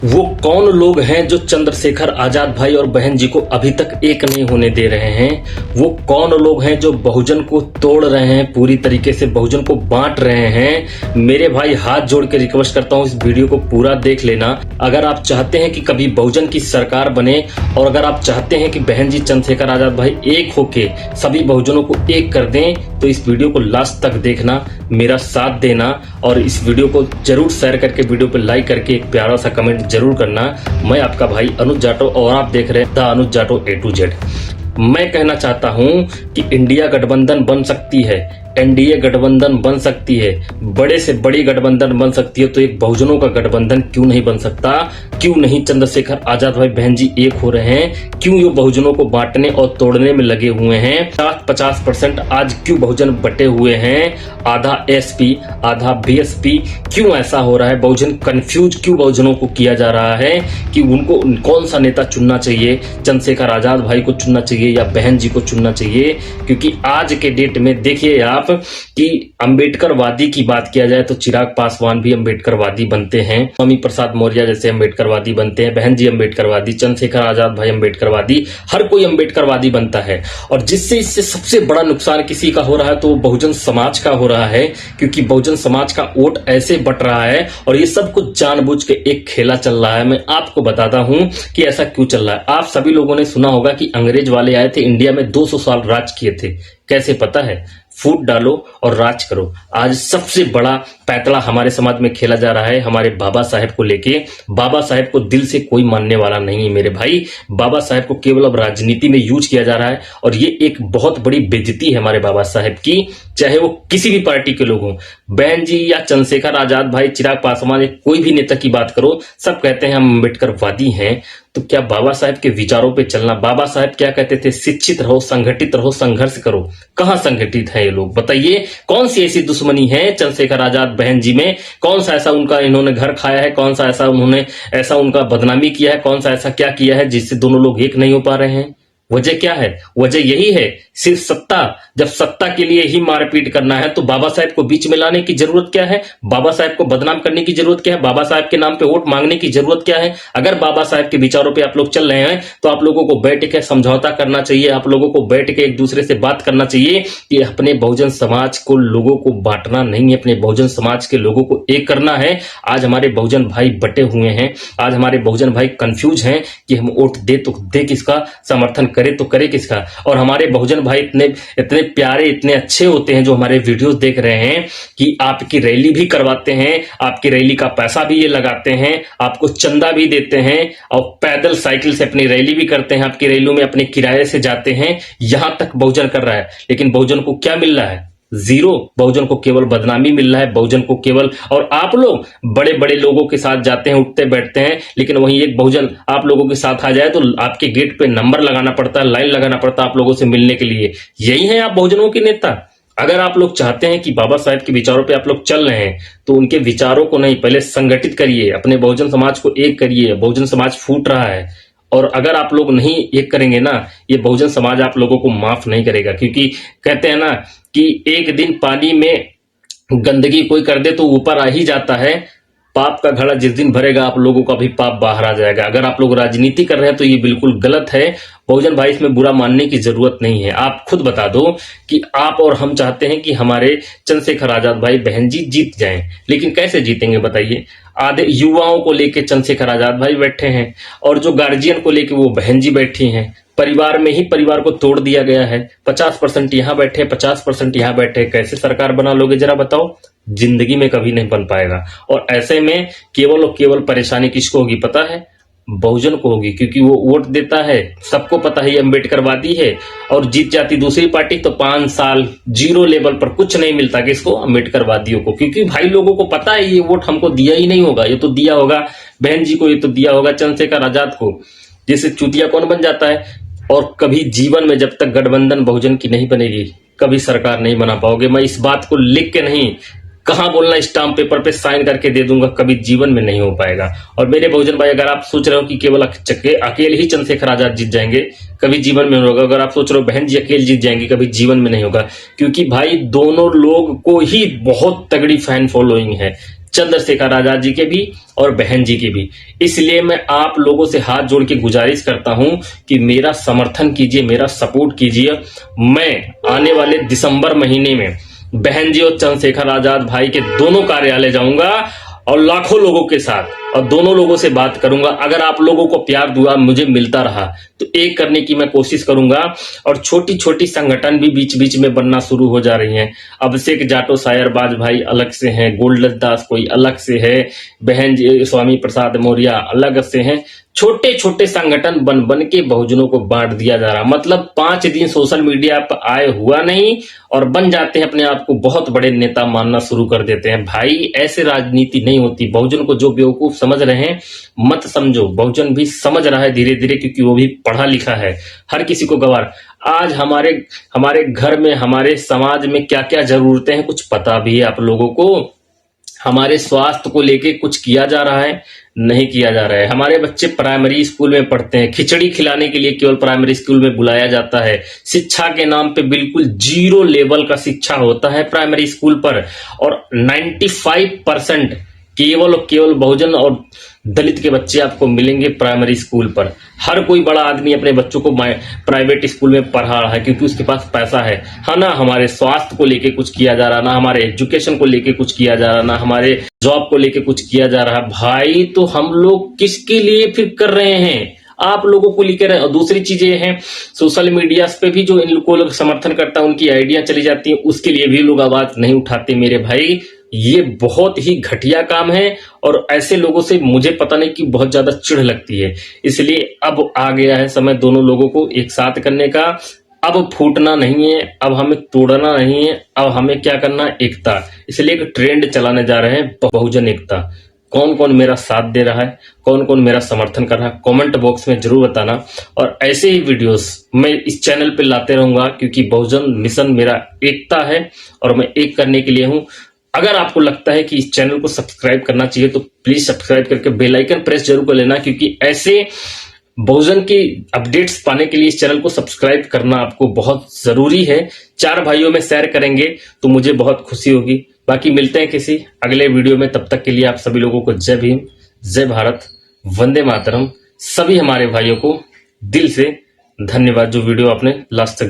वो कौन लोग हैं जो चंद्रशेखर आजाद भाई और बहन जी को अभी तक एक नहीं होने दे रहे हैं? वो कौन लोग हैं जो बहुजन को तोड़ रहे हैं, पूरी तरीके से बहुजन को बांट रहे हैं? मेरे भाई हाथ जोड़ के रिक्वेस्ट करता हूं, इस वीडियो को पूरा देख लेना। अगर आप चाहते हैं कि कभी बहुजन की सरकार बने और अगर आप चाहते हैं कि बहन जी चंद्रशेखर आजाद भाई एक होके सभी बहुजनों को एक कर दें, तो इस वीडियो को लास्ट तक देखना, मेरा साथ देना और इस वीडियो को जरूर शेयर करके, वीडियो पे लाइक करके एक प्यारा सा कमेंट जरूर करना। मैं आपका भाई अनुज जाटव और आप देख रहे हैं the Anuj Jatav A to Z। मैं कहना चाहता हूं कि इंडिया गठबंधन बन सकती है, एनडीए गठबंधन बन सकती है, बड़े से बड़ी गठबंधन बन सकती है, तो एक बहुजनों का गठबंधन क्यों नहीं बन सकता? क्यों नहीं चंद्रशेखर आजाद भाई बहन जी एक हो रहे हैं? क्यों ये बहुजनों को बांटने और तोड़ने में लगे हुए हैं? 50% आज क्यों बहुजन बटे हुए हैं? आधा एसपी आधा बीएसपी, क्यों ऐसा हो रहा है? बहुजन कंफ्यूज क्यों बहुजनों को किया जा रहा है कि उनको कौन सा नेता चुनना चाहिए? चंद्रशेखर आजाद भाई को चुनना चाहिए या बहन जी को चुनना चाहिए? क्योंकि आज के डेट में देखिए आप कि अंबेडकरवादी की बात किया जाए तो चिराग पासवान भी अंबेडकरवादी बनते हैं, स्वामी प्रसाद मौर्य जैसे अंबेडकरवादी बनते हैं, बहन जी अंबेडकरवादी, चंद्रशेखर आजाद भाई अंबेडकरवादी, हर कोई अंबेडकरवादी बनता है। और जिससे इससे सबसे बड़ा नुकसान किसी का हो रहा है तो वो बहुजन समाज का हो रहा है, क्योंकि बहुजन समाज का वोट ऐसे बट रहा है और ये सब कुछ जानबूझ के एक खेला चल रहा है। मैं आपको बताता हूं कि ऐसा क्यों चल रहा है। आप सभी लोगों ने सुना होगा कि अंग्रेज वाले आए थे, इंडिया में 200 साल राज किए थे। कैसे पता है? फूट डालो और राज करो। आज सबसे बड़ा पैतला हमारे समाज में खेला जा रहा है हमारे बाबा साहेब को लेके। बाबा साहेब को दिल से कोई मानने वाला नहीं है मेरे भाई। बाबा साहेब को केवल अब राजनीति में यूज किया जा रहा है और ये एक बहुत बड़ी बेइज्जती है हमारे बाबा साहेब की, चाहे वो किसी भी पार्टी के लोग हों। बहन जी या चंद्रशेखर आजाद भाई, चिराग पासवान, कोई भी नेता की बात करो, सब कहते हैं हम अम्बेडकरवादी हैं। तो क्या बाबा साहेब के विचारों पे चलना? बाबा साहेब क्या कहते थे? शिक्षित रहो, संगठित रहो, संघर्ष करो। कहां संगठित है ये लोग? बताइए, कौन सी ऐसी दुश्मनी है चंद्रशेखर आजाद बहन जी में? कौन सा ऐसा उनका इन्होंने घर खाया है? कौन सा ऐसा उन्होंने ऐसा उनका बदनामी किया है? कौन सा ऐसा क्या किया है जिससे दोनों लोग एक नहीं हो पा रहे हैं? वजह क्या है? वजह यही है, सिर्फ सत्ता। जब सत्ता के लिए ही मारपीट करना है तो बाबा साहेब को बीच में लाने की जरूरत क्या है? बाबा साहेब को बदनाम करने की जरूरत क्या है? बाबा साहेब के नाम पे वोट मांगने की जरूरत क्या है? अगर बाबा साहेब के विचारों पे आप लोग चल रहे हैं तो आप लोगों को बैठ के समझौता करना चाहिए, आप लोगों को बैठ के एक दूसरे से बात करना चाहिए कि अपने बहुजन समाज को लोगों को बांटना नहीं है, अपने बहुजन समाज के लोगों को एक करना है। आज हमारे बहुजन भाई बटे हुए हैं, आज हमारे बहुजन भाई कंफ्यूज हैं कि हम वोट दे तो दे किसका, समर्थन करे तो करे किसका। और हमारे बहुजन भाई इतने प्यारे, इतने अच्छे होते हैं जो हमारे वीडियोस देख रहे हैं कि आपकी रैली भी करवाते हैं, आपकी रैली का पैसा भी ये लगाते हैं, आपको चंदा भी देते हैं और पैदल साइकिल से अपनी रैली भी करते हैं, आपकी रैलियों में अपने किराए से जाते हैं। यहां तक बहुजन कर रहा है, लेकिन बहुजन को क्या मिल रहा है? जीरो। बहुजन को केवल बदनामी मिल रहा है, बहुजन को केवल। और आप लोग बड़े बड़े लोगों के साथ जाते हैं, उठते बैठते हैं, लेकिन वहीं एक बहुजन आप लोगों के साथ आ जाए तो आपके गेट पे नंबर लगाना पड़ता है, लाइन लगाना पड़ता है आप लोगों से मिलने के लिए। यही है आप बहुजनों के नेता? अगर आप लोग चाहते हैं कि बाबा साहेब के विचारों पे आप लोग चल रहे हैं तो उनके विचारों को नहीं, पहले संगठित करिए, अपने बहुजन समाज को एक करिए। बहुजन समाज फूट रहा है और अगर आप लोग नहीं एक करेंगे ना, ये बहुजन समाज आप लोगों को माफ नहीं करेगा। क्योंकि कहते हैं ना कि एक दिन पानी में गंदगी कोई कर दे तो ऊपर आ ही जाता है। पाप का घड़ा जिस दिन भरेगा आप लोगों का भी पाप बाहर आ जाएगा। अगर आप लोग राजनीति कर रहे हैं तो ये बिल्कुल गलत है। बहुजन भाई इसमें बुरा मानने की जरूरत नहीं है। आप खुद बता दो कि आप और हम चाहते हैं कि हमारे चंद्रशेखर आजाद भाई बहन जी जीत जाएं, लेकिन कैसे जीतेंगे बताइए? आधे युवाओं को लेके चंद्रशेखर आजाद भाई बैठे हैं और जो गार्जियन को लेके वो बहन जी बैठी हैं। परिवार में ही परिवार को तोड़ दिया गया है। 50% यहां बैठे, 50% यहां बैठे। कैसे सरकार बना लोगे जरा बताओ? जिंदगी में कभी नहीं बन पाएगा। और ऐसे में केवल और केवल परेशानी किसको होगी पता है? बहुजन को होगी, क्योंकि वो वोट देता है, सबको पता है ये अम्बेडकरवादी है। और जीत जाती दूसरी पार्टी तो 5 साल जीरो लेवल पर कुछ नहीं मिलता किसको? अम्बेडकरवादियों को। क्योंकि भाई लोगों को पता है ये वोट हमको दिया ही नहीं होगा, ये तो दिया होगा बहन जी को, ये तो दिया होगा चंद्रशेखर आजाद को। जैसे चूतिया कौन बन जाता है। और कभी जीवन में जब तक गठबंधन बहुजन की नहीं बनेगी कभी सरकार नहीं बना पाओगे। मैं इस बात को लिख के नहीं, कहां बोलना, स्टाम्प पेपर पे साइन करके दे दूंगा, कभी जीवन में नहीं हो पाएगा। और मेरे बहुजन भाई, अगर आप सोच रहे हो कि केवल अकेले ही चंद्रशेखर आजाद जीत जाएंगे, कभी जीवन में नहीं होगा। अगर आप सोच रहे हो बहन जी अकेले जीत जाएंगी, कभी जीवन में नहीं होगा। क्योंकि भाई दोनों लोग को ही बहुत तगड़ी फैन फॉलोइंग है। चंद्रशेखर आजाद जी के भी और बहन जी के भी। इसलिए मैं आप लोगों से हाथ जोड़ के गुजारिश करता हूं कि मेरा समर्थन कीजिए, मेरा सपोर्ट कीजिए। मैं आने वाले दिसंबर महीने में बहन जी और चंद्रशेखर आजाद भाई के दोनों कार्यालय जाऊंगा और लाखों लोगों के साथ और दोनों लोगों से बात करूंगा। अगर आप लोगों को प्यार दुआ मुझे मिलता रहा तो एक करने की मैं कोशिश करूंगा। और छोटी छोटी संगठन भी बीच बीच में बनना शुरू हो जा रही हैं। अभिषेक जाटो शायरबाज भाई अलग से हैं, गोल्डन दास कोई अलग से है, बहन जी स्वामी प्रसाद मौर्य अलग से हैं। छोटे छोटे संगठन बन बन के बहुजनों को बांट दिया जा रहा। मतलब 5 दिन सोशल मीडिया पर आए हुआ नहीं और बन जाते हैं, अपने आप को बहुत बड़े नेता मानना शुरू कर देते हैं। भाई ऐसे राजनीति नहीं होती। बहुजन को जो बेवकूफ समझ रहे हैं मत समझो, बहुजन भी समझ रहा है धीरे धीरे, क्योंकि वो भी पढ़ा लिखा है। हर किसी को गवार आज हमारे घर में, हमारे समाज में क्या क्या जरूरतें हैं कुछ पता भी है आप लोगों को। हमारे स्वास्थ्य को लेके कुछ किया जा रहा है? नहीं किया जा रहा है। हमारे बच्चे प्राइमरी स्कूल में पढ़ते हैं, खिचड़ी खिलाने के लिए केवल प्राइमरी स्कूल में बुलाया जाता है। शिक्षा के नाम पे बिल्कुल 0 लेवल का शिक्षा होता है प्राइमरी स्कूल पर। और 95% केवल और केवल बहुजन और दलित के बच्चे आपको मिलेंगे प्राइमरी स्कूल पर। हर कोई बड़ा आदमी अपने बच्चों को प्राइवेट स्कूल में पढ़ा रहा है क्योंकि उसके पास पैसा है। ना हमारे स्वास्थ्य को लेके कुछ किया जा रहा, ना हमारे एजुकेशन को लेके कुछ किया जा रहा, ना हमारे जॉब को लेके कुछ किया जा रहा। भाई तो हम लोग किसके लिए फिर कर रहे हैं? आप लोगों को लेकर। और दूसरी चीजें हैं, सोशल मीडिया पे भी जो इन लोगों को समर्थन करता है उनकी आइडिया चली जाती है, उसके लिए भी लोग आवाज नहीं उठाते। मेरे भाई ये बहुत ही घटिया काम है और ऐसे लोगों से मुझे पता नहीं कि बहुत ज्यादा चिढ़ लगती है। इसलिए अब आ गया है समय दोनों लोगों को एक साथ करने का। अब फूटना नहीं है, अब हमें तोड़ना नहीं है, अब हमें क्या करना है? एकता। इसलिए एक ट्रेंड चलाने जा रहे हैं, बहुजन एकता। कौन कौन मेरा साथ दे रहा है, कौन कौन मेरा समर्थन कर रहा है, कमेंट बॉक्स में जरूर बताना। और ऐसे ही वीडियोस मैं इस चैनल पे लाते रहूंगा क्योंकि बहुजन मिशन मेरा एकता है और मैं एक करने के लिए हूं। अगर आपको लगता है कि इस चैनल को सब्सक्राइब करना चाहिए तो प्लीज सब्सक्राइब करके बेल आइकन प्रेस जरूर कर लेना, क्योंकि ऐसे बहुजन की अपडेट्स पाने के लिए इस चैनल को सब्सक्राइब करना आपको बहुत जरूरी है। 4 भाइयों में शेयर करेंगे तो मुझे बहुत खुशी होगी। बाकी मिलते हैं किसी अगले वीडियो में, तब तक के लिए आप सभी लोगों को जय भीम, जय भारत, वंदे मातरम। सभी हमारे भाइयों को दिल से धन्यवाद जो वीडियो आपने लास्ट तक